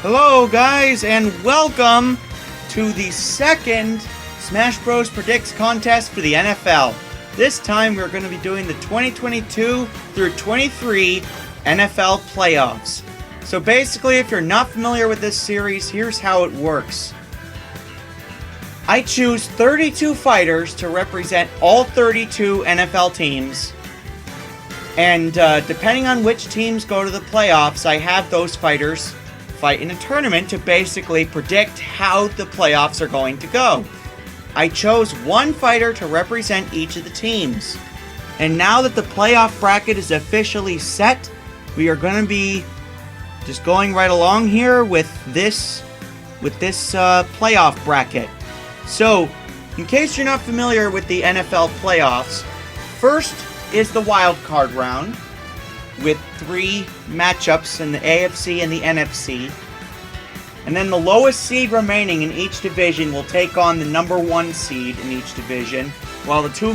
Hello guys, and welcome to the second Smash Bros. Predicts contest for the NFL. This time we're going to be doing the 2022 through 23 NFL playoffs. So basically, if you're not familiar with this series, here's how it works. I choose 32 fighters to represent all 32 NFL teams. And depending on which teams go to the playoffs, I have those fighters fight in a tournament to basically predict how the playoffs are going to go. I chose one fighter to represent each of the teams. And now that the playoff bracket is officially set, we are going to be just going right along here with this playoff bracket. So, in case you're not familiar with the NFL playoffs, first is the wild card round with 3 matchups in the AFC and the NFC. And then the lowest seed remaining in each division will take on the number 1 seed in each division, while the 2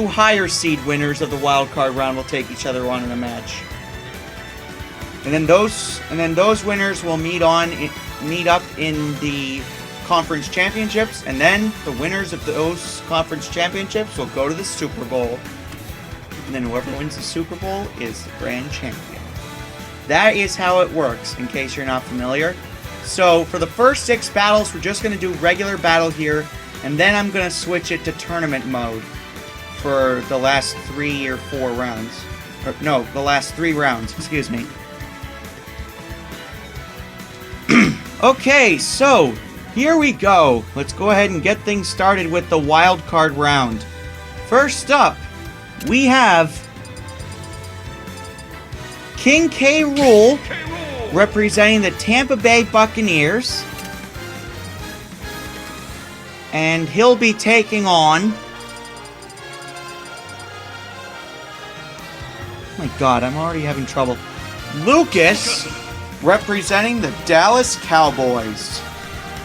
higher seed winners of the wild card round will take each other on in a match. And then those winners will meet up in the conference championships, and then the winners of those conference championships will go to the Super Bowl. And then whoever wins the Super Bowl is the grand champion. That is how it works, in case you're not familiar. So, for the first 6 battles, we're just going to do regular battle here, and then I'm going to switch it to tournament mode for the last 3 or 4 rounds. Or, no, the last 3 rounds, excuse me. Okay, so, here we go. Let's go ahead and get things started with the wild card round. First up, we have King K. Rool representing the Tampa Bay Buccaneers. And he'll be taking on... Oh my god, I'm already having trouble. Lucas representing the Dallas Cowboys.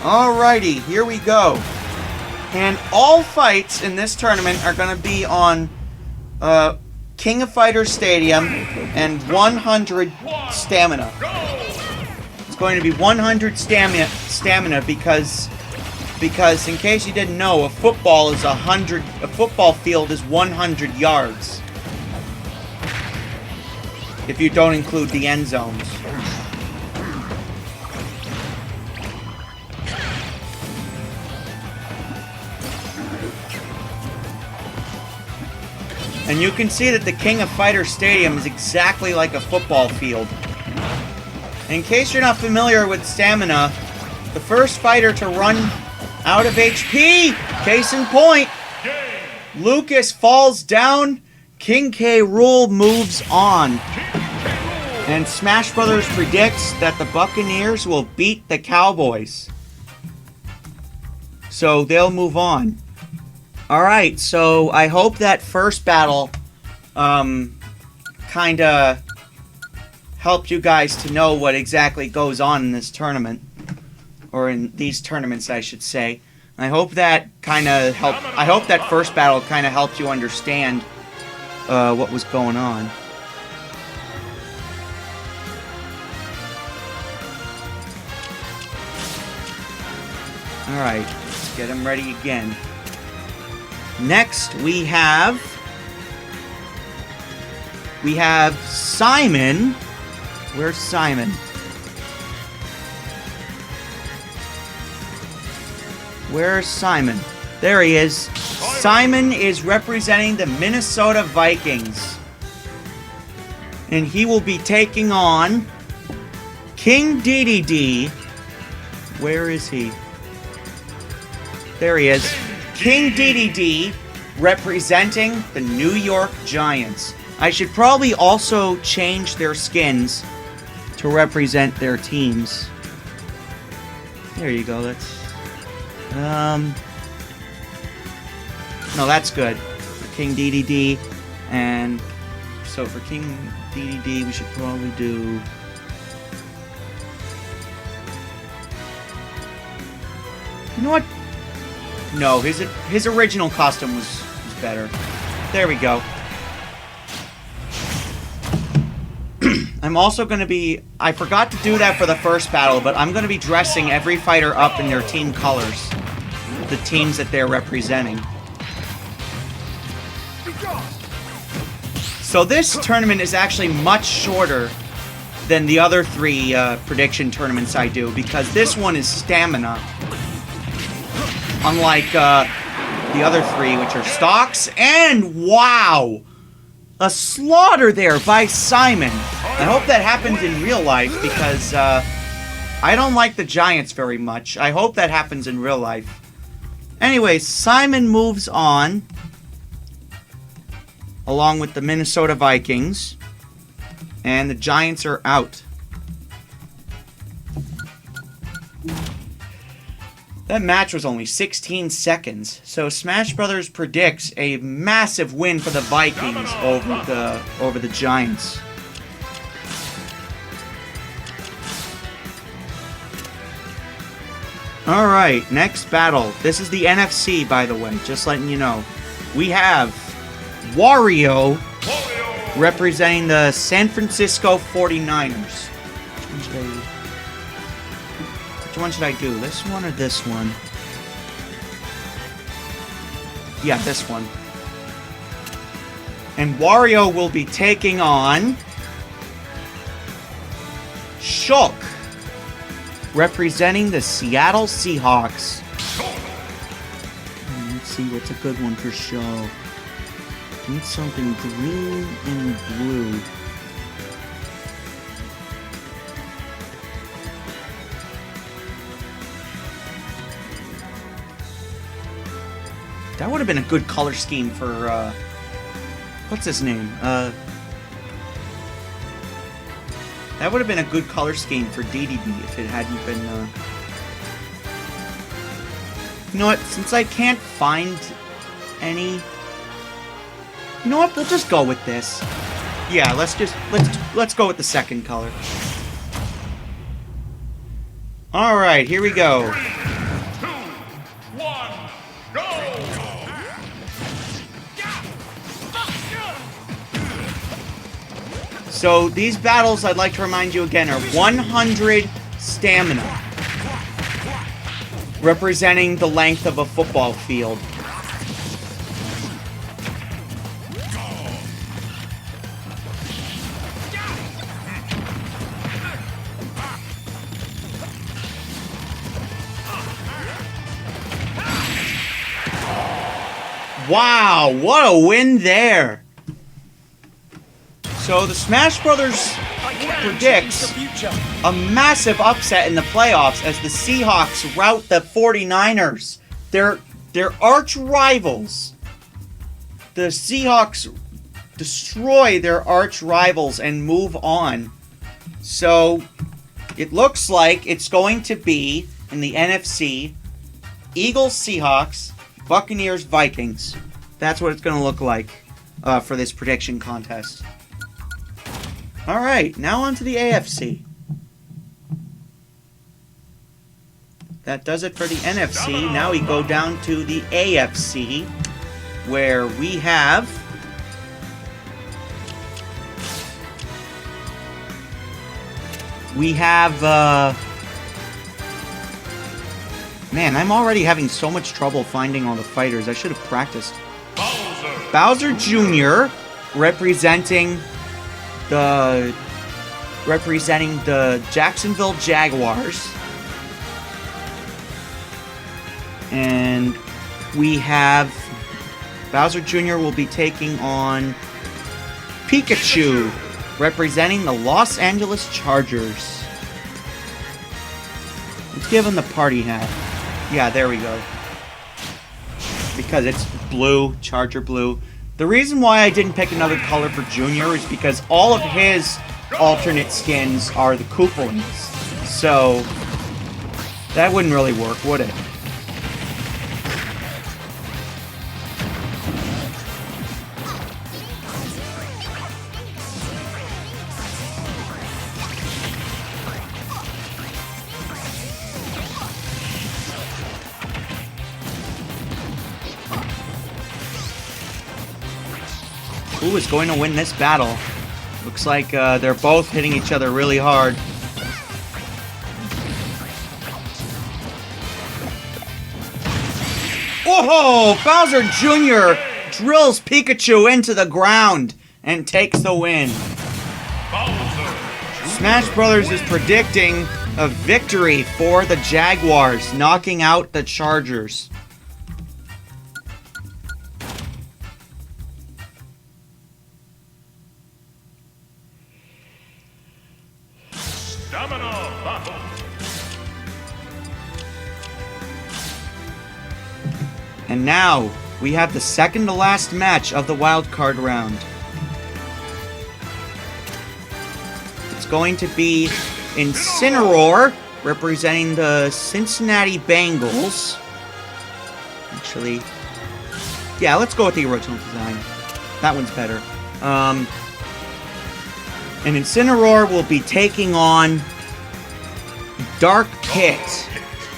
Alrighty, here we go. And all fights in this tournament are going to be on King of Fighters Stadium and 100 stamina. It's going to be 100 stamina because in case you didn't know, a football field is 100 yards. If you don't include the end zones. And you can see that the King of Fighters Stadium is exactly like a football field. In case you're not familiar with stamina, the first fighter to run out of HP, case in point, Lucas falls down, King K. Rool moves on. And Smash Brothers predicts that the Buccaneers will beat the Cowboys. So they'll move on. Alright, so I hope that first battle kinda helped you guys to know what exactly goes on in this tournament. Or in these tournaments, I should say. I hope that first battle kinda helped you understand what was going on. Alright, let's get him ready again. Next, we have Simon. Where's Simon? Where's Simon? There he is. Simon is representing the Minnesota Vikings. And he will be taking on King DDD. Where is he? There he is. King DDD representing the New York Giants. I should probably also change their skins to represent their teams. There you go, that's... No, that's good. For King DDD, and... So for King DDD, we should probably do... You know what? No, his original costume was better. There we go. I'm also going to be... I forgot to do that for the first battle, but I'm going to be dressing every fighter up in their team colors. The teams that they're representing. So this tournament is actually much shorter than the other 3 prediction tournaments I do, because this one is stamina. Unlike the other 3, which are stocks, and wow! A slaughter there by Simon. I hope that happens in real life, because I don't like the Giants very much. I hope that happens in real life. Anyway, Simon moves on, along with the Minnesota Vikings, and the Giants are out. That match was only 16 seconds, so Smash Brothers predicts a massive win for the Vikings over the Giants. Alright, next battle. This is the NFC, by the way, just letting you know. We have Wario representing the San Francisco 49ers. Which one should I do? This one or this one? Yeah, this one. And Wario will be taking on Shulk, representing the Seattle Seahawks. Let's see what's a good one for Shulk. Need something green and blue. That would have been a good color scheme for, what's his name? That would have been a good color scheme for DDD if it hadn't been, You know what? Since I can't find any... You know what? We'll just go with this. Yeah, let's go with the second color. Alright, here we go. 3, 2, 1, go! So these battles, I'd like to remind you again, are 100 stamina, representing the length of a football field. Wow, what a win there! So the Smash Brothers predicts a massive upset in the playoffs as the Seahawks rout the 49ers. They're arch rivals. The Seahawks destroy their arch rivals and move on. So it looks like it's going to be in the NFC, Eagles, Seahawks, Buccaneers, Vikings. That's what it's going to look like for this prediction contest. Alright, now on to the AFC. That does it for the NFC. Now we go down to the AFC, where we have... Man, I'm already having so much trouble finding all the fighters. I should have practiced. Bowser Jr. representing the Jacksonville Jaguars. And we have Bowser Jr. will be taking on Pikachu, representing the Los Angeles Chargers. Let's give him the party hat. Yeah, there we go. Because it's blue, Charger blue. The reason why I didn't pick another color for Junior is because all of his alternate skins are the Koopalings. So, that wouldn't really work, would it? Who is going to win this battle? Looks like they're both hitting each other really hard. Whoa! Bowser Jr. drills Pikachu into the ground and takes the win. Smash Brothers is predicting a victory for the Jaguars, knocking out the Chargers. Stamina battle. And now, we have the second to last match of the wild card round. It's going to be Incineroar, representing the Cincinnati Bengals. Actually, yeah, let's go with the original design. That one's better. And Incineroar will be taking on Dark Pit,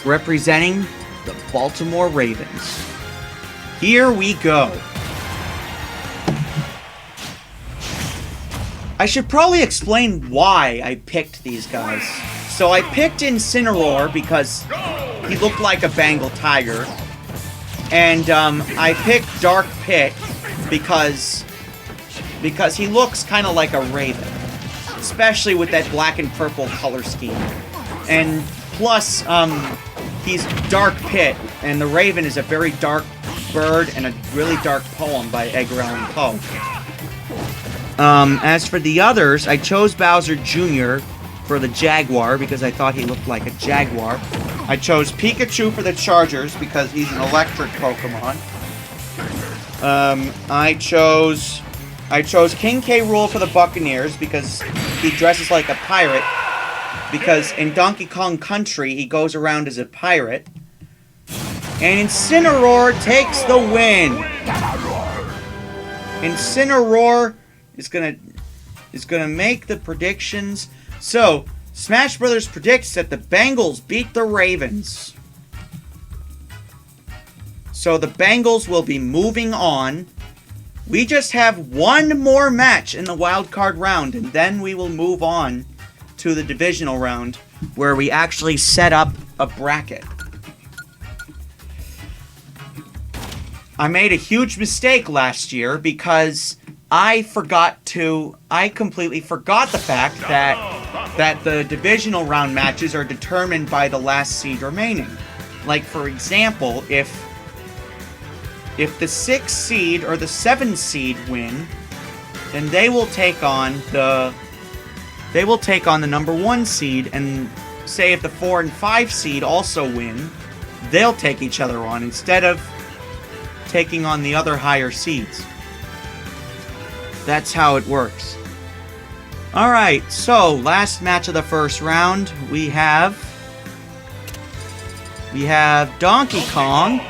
representing the Baltimore Ravens. Here we go. I should probably explain why I picked these guys. So I picked Incineroar because he looked like a Bengal tiger. And I picked Dark Pit because he looks kind of like a raven. Especially with that black and purple color scheme. And plus, he's Dark Pit, and the raven is a very dark bird and a really dark poem by Edgar Allan Poe. As for the others, I chose Bowser Jr. for the Jaguar because I thought he looked like a jaguar. I chose Pikachu for the Chargers because he's an electric Pokemon. I chose King K. Rool for the Buccaneers because he dresses like a pirate. Because in Donkey Kong Country, he goes around as a pirate. And Incineroar takes the win. Incineroar is gonna make the predictions. So, Smash Brothers predicts that the Bengals beat the Ravens. So the Bengals will be moving on. We just have one more match in the wild card round, and then we will move on to the divisional round, where we actually set up a bracket. I made a huge mistake last year because I completely forgot the fact that the divisional round matches are determined by the last seed remaining. Like, for example, if the 6th seed or the 7th seed win, then they will take on the number 1 seed, and say if the 4 and 5 seed also win, they'll take each other on instead of taking on the other higher seeds. That's how it works. Alright, so last match of the first round, we have Donkey Kong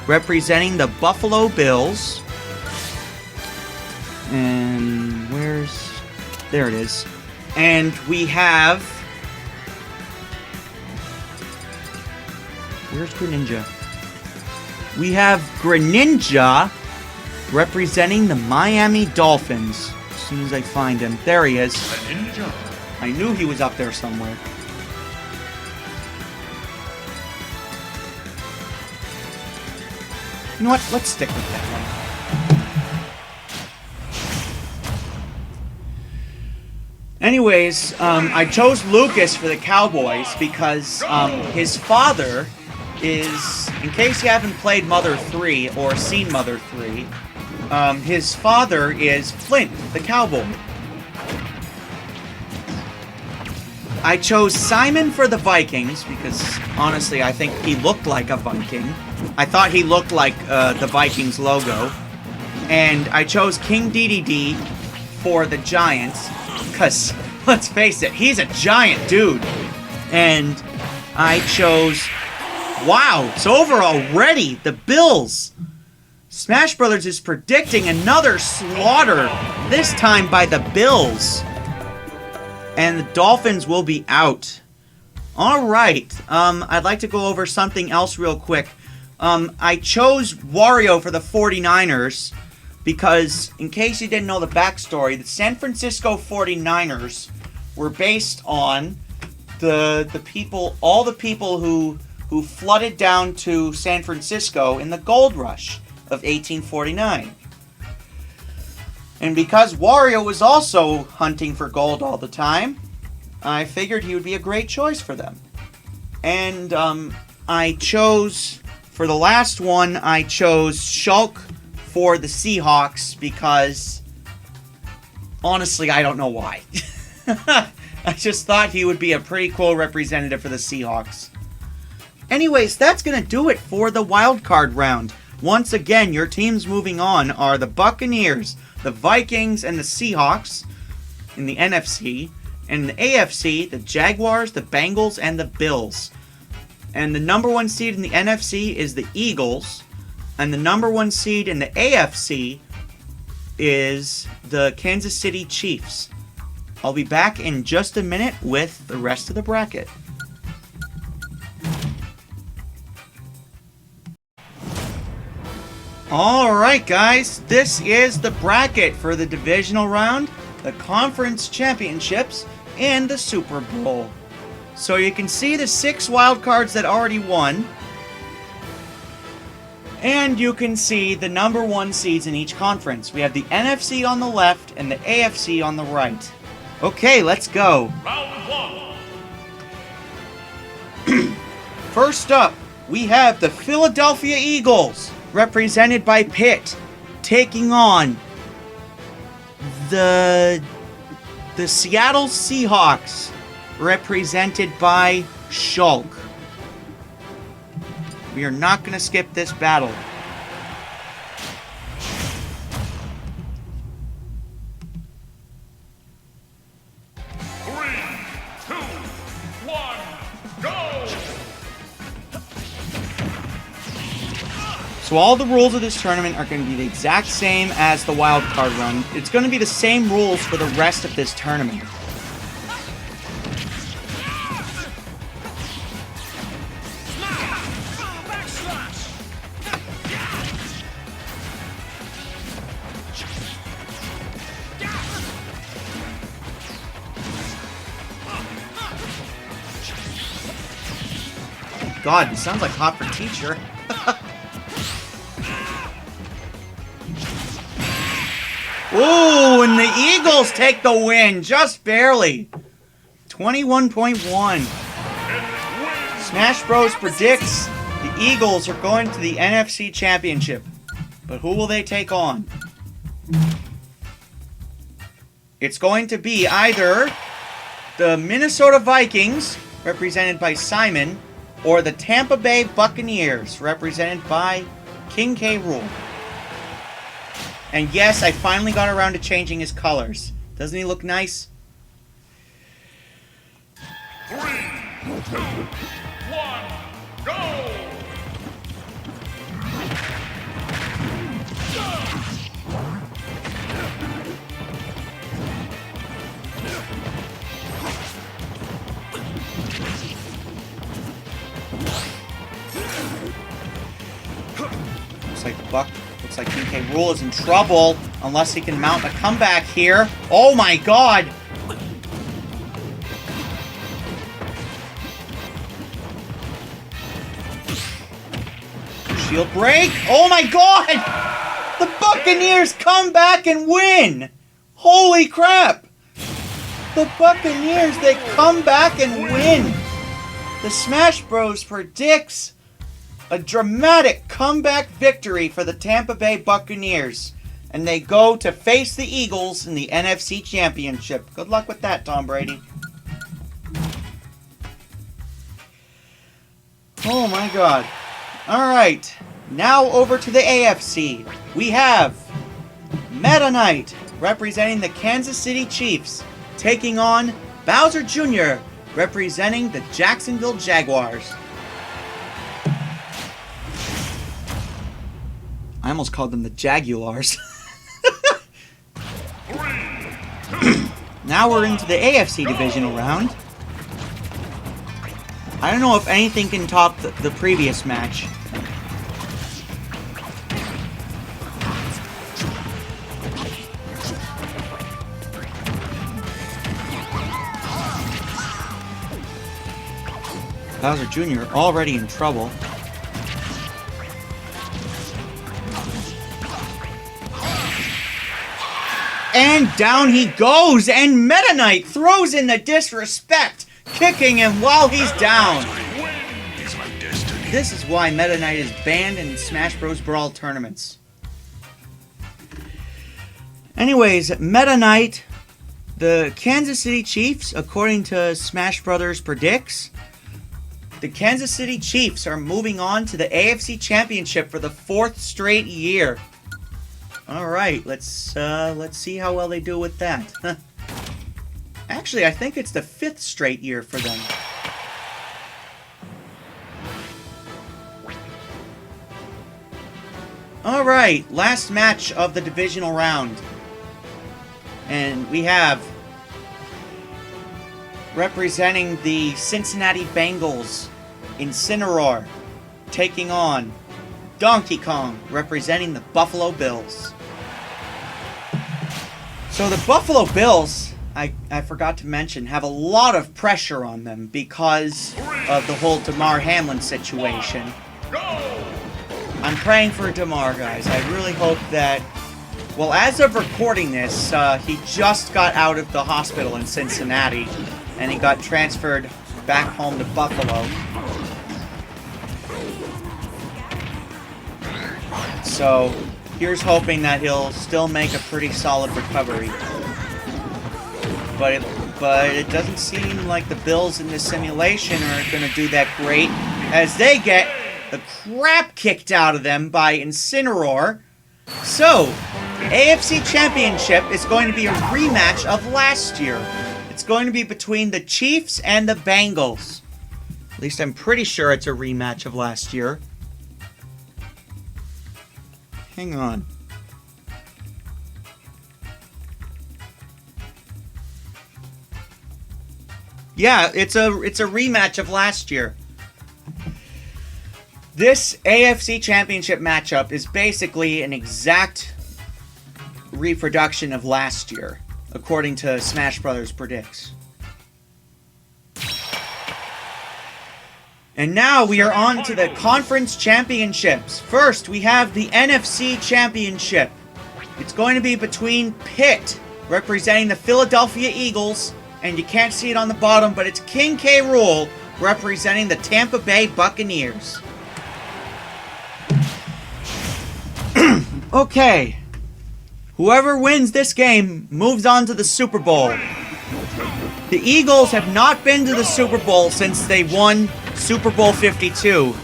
representing the Buffalo Bills. And there it is. And we have... Where's Greninja? We have Greninja representing the Miami Dolphins. As soon as I find him. There he is. Ninja. I knew he was up there somewhere. You know what? Let's stick with that one. Anyways, I chose Lucas for the Cowboys because his father is, in case you haven't played Mother 3 or seen Mother 3, his father is Flint, the cowboy. I chose Simon for the Vikings because, honestly, I think he looked like a Viking. I thought he looked like the Vikings logo. And I chose King Dedede for the Giants because, let's face it, he's a giant dude. And I chose... Wow, it's over already! The Bills! Smash Brothers is predicting another slaughter, this time by the Bills. And the Dolphins will be out. Alright, I'd like to go over something else real quick. I chose Wario for the 49ers Because, in case you didn't know the backstory, the San Francisco 49ers were based on the people, all the people who flooded down to San Francisco in the gold rush of 1849. And because Wario was also hunting for gold all the time, I figured he would be a great choice for them. And I chose, for the last one, I chose Shulk for the Seahawks because, honestly, I don't know why. I just thought he would be a pretty cool representative for the Seahawks. Anyways, that's going to do it for the wild card round. Once again, your teams moving on are the Buccaneers, the Vikings, and the Seahawks in the NFC. And in the AFC, the Jaguars, the Bengals, and the Bills. And the number one seed in the NFC is the Eagles. And the number one seed in the AFC is the Kansas City Chiefs. I'll be back in just a minute with the rest of the bracket. Alright guys, this is the bracket for the divisional round, the conference championships, and the Super Bowl. So you can see the 6 wild cards that already won. And you can see the number one seeds in each conference. We have the NFC on the left and the AFC on the right. Okay, let's go. Round 1. First up, we have the Philadelphia Eagles, represented by Pitt, taking on the Seattle Seahawks, represented by Shulk. We are not going to skip this battle. So all the rules of this tournament are going to be the exact same as the wild card run. It's going to be the same rules for the rest of this tournament. Oh God, this sounds like Hot for Teacher. Ooh, and the Eagles take the win, just barely. 21.1. Smash Bros predicts the Eagles are going to the NFC Championship. But who will they take on? It's going to be either the Minnesota Vikings, represented by Simon, or the Tampa Bay Buccaneers, represented by King K. Rool. And yes, I finally got around to changing his colors. Doesn't he look nice? 3, 2, 1, go! Looks like DK Rool is in trouble unless he can mount a comeback here. Oh my God! Shield break! Oh my God! The Buccaneers come back and win! Holy crap! The Buccaneers, they come back and win! The Smash Bros predicts a dramatic comeback victory for the Tampa Bay Buccaneers. And they go to face the Eagles in the NFC Championship. Good luck with that, Tom Brady. Oh my God. Alright. Now over to the AFC. We have Meta Knight, representing the Kansas City Chiefs, taking on Bowser Jr., representing the Jacksonville Jaguars. I almost called them the Jaguars. Now we're into the AFC divisional round. I don't know if anything can top the previous match. Bowser Jr. already in trouble. And down he goes, and Meta Knight throws in the disrespect, kicking him while he's down. This is why Meta Knight is banned in Smash Bros. Brawl tournaments. Anyways, Meta Knight, the Kansas City Chiefs, according to Smash Brothers Predicts, the Kansas City Chiefs are moving on to the AFC Championship for the 4th straight year. Alright, let's see how well they do with that. Actually, I think it's the 5th straight year for them. Alright, last match of the divisional round. And we have, representing the Cincinnati Bengals, Incineroar, taking on Donkey Kong, representing the Buffalo Bills. So the Buffalo Bills, I forgot to mention, have a lot of pressure on them because of the whole Damar Hamlin situation. I'm praying for Damar, guys. I really hope that... Well, as of recording this, he just got out of the hospital in Cincinnati, and he got transferred back home to Buffalo. So, here's hoping that he'll still make a pretty solid recovery. But it doesn't seem like the Bills in this simulation are going to do that great, as they get the crap kicked out of them by Incineroar. So, AFC Championship is going to be a rematch of last year. It's going to be between the Chiefs and the Bengals. At least I'm pretty sure it's a rematch of last year. Hang on. Yeah, it's a rematch of last year. This AFC Championship matchup is basically an exact reproduction of last year, according to Smash Brothers Predicts. And now we are on to the Conference Championships. First, we have the NFC Championship. It's going to be between Pitt, representing the Philadelphia Eagles, and you can't see it on the bottom, but it's King K. Rool, representing the Tampa Bay Buccaneers. Okay. Whoever wins this game moves on to the Super Bowl. The Eagles have not been to the Super Bowl since they won Super Bowl 52.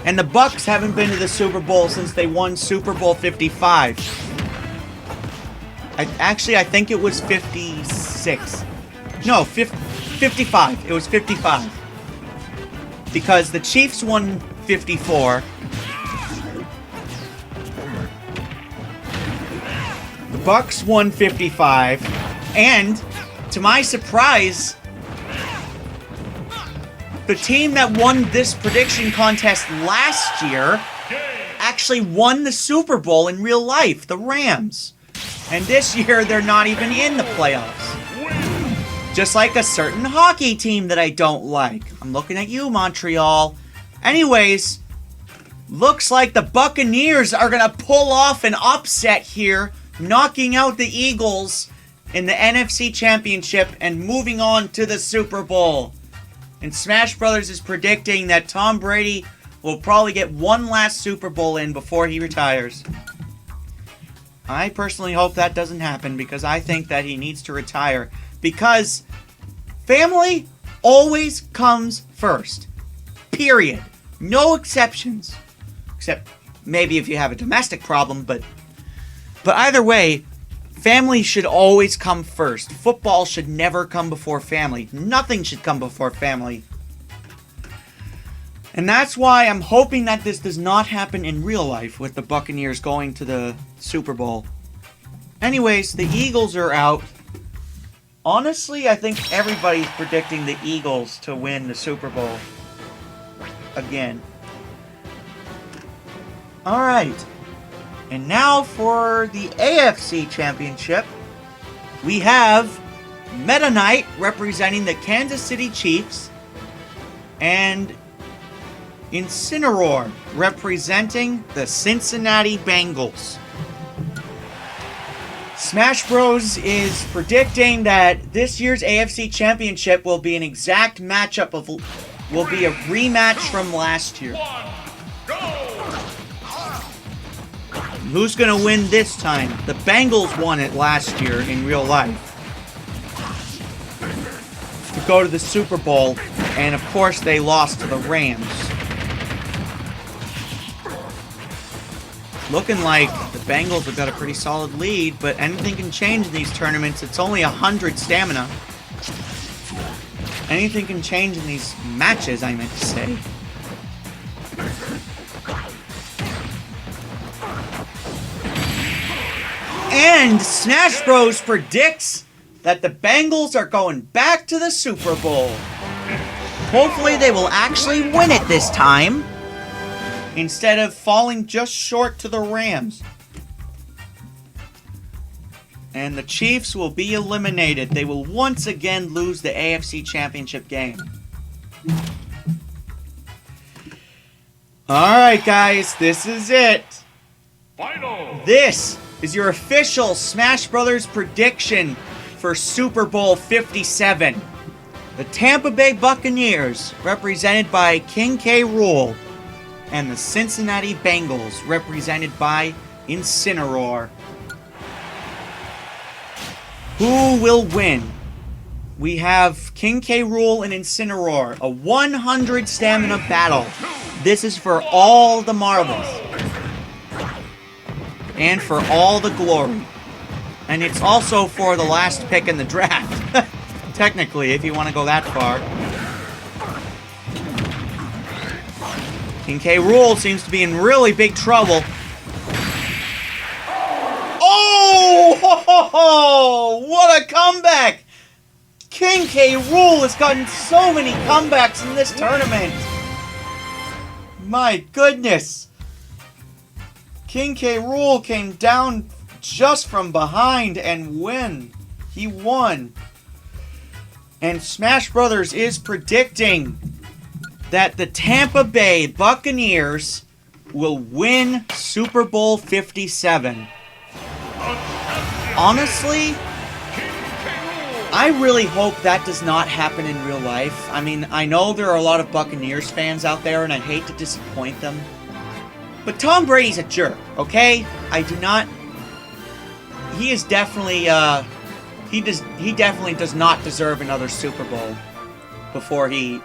And the Bucs haven't been to the Super Bowl since they won Super Bowl 55. I think it was 56. No, 55. It was 55. Because the Chiefs won 54. The Bucs won 55. And, to my surprise, the team that won this prediction contest last year actually won the Super Bowl in real life, the Rams. And this year, they're not even in the playoffs. Just like a certain hockey team that I don't like. I'm looking at you, Montreal. Anyways, looks like the Buccaneers are going to pull off an upset here, knocking out the Eagles in the NFC Championship and moving on to the Super Bowl. And Smash Brothers is predicting that Tom Brady will probably get one last Super Bowl in before he retires. I personally hope that doesn't happen because I think that he needs to retire. Because family always comes first. Period. No exceptions. Except maybe if you have a domestic problem, but either way, family should always come first. Football should never come before family. Nothing should come before family. And that's why I'm hoping that this does not happen in real life with the Buccaneers going to the Super Bowl. Anyways, the Eagles are out. Honestly, I think everybody's predicting the Eagles to win the Super Bowl. Again. Alright. And now for the AFC Championship, we have Meta Knight representing the Kansas City Chiefs and Incineroar, representing the Cincinnati Bengals. Smash Bros. Is predicting that this year's AFC Championship will be an exact matchup of... will be a rematch from last year. Who's gonna win this time? The Bengals won it last year in real life to go to the Super Bowl, and of course they lost to the Rams. Looking like the Bengals have got a pretty solid lead, but anything can change in these tournaments. It's only 100 stamina. Anything can change in these matches, I meant to say. And Smash Bros. Predicts that the Bengals are going back to the Super Bowl. Hopefully they will actually win it this time, instead of falling just short to the Rams. And the Chiefs will be eliminated. They will once again lose the AFC Championship game. Alright guys, this is it. Final. This is your official Smash Brothers prediction for Super Bowl 57. The Tampa Bay Buccaneers, represented by King K. Rool, and the Cincinnati Bengals, represented by Incineroar. Who will win? We have King K. Rool and Incineroar, a 100 stamina battle. This is for all the marbles. And for all the glory. And it's also for the last pick in the draft. Technically, if you want to go that far. King K. Rool seems to be in really big trouble. Oh! Ho, ho, ho! What a comeback! King K. Rool has gotten so many comebacks in this tournament. My goodness. King K. Rool came down just from behind and he won. And Smash Brothers is predicting that the Tampa Bay Buccaneers will win Super Bowl 57. Honestly, I really hope that does not happen in real life. I mean, I know there are a lot of Buccaneers fans out there, and I hate to disappoint them. But Tom Brady's a jerk, okay? He is definitely, he definitely does not deserve another Super Bowl before he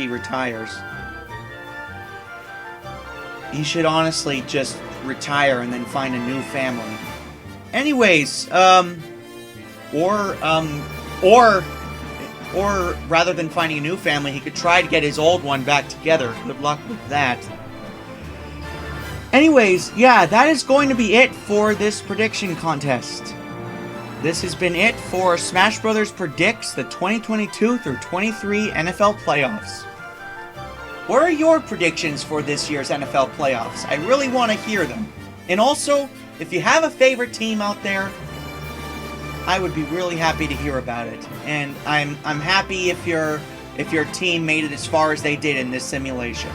retires. He should honestly just retire and then find a new family. Anyways, or rather than finding a new family, he could try to get his old one back together. Good luck with that. Anyways, yeah, that is going to be it for this prediction contest. This has been it for Smash Brothers Predicts the 2022 through 23 NFL playoffs. What are your predictions for this year's NFL playoffs? I really want to hear them. And also, if you have a favorite team out there, I would be really happy to hear about it. And I'm happy if your team made it as far as they did in this simulation.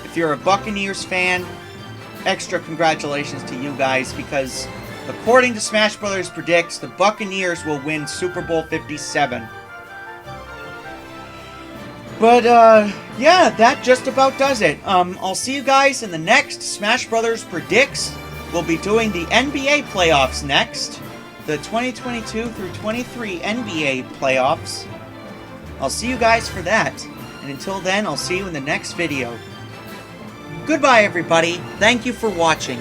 If you're a Buccaneers fan, extra congratulations to you guys, because according to Smash Brothers Predicts, the Buccaneers will win Super Bowl 57. But, yeah, that just about does it. I'll see you guys in the next Smash Brothers Predicts. We'll be doing the NBA playoffs next. The 2022 through 23 NBA playoffs. I'll see you guys for that. And until then, I'll see you in the next video. Goodbye, everybody. Thank you for watching.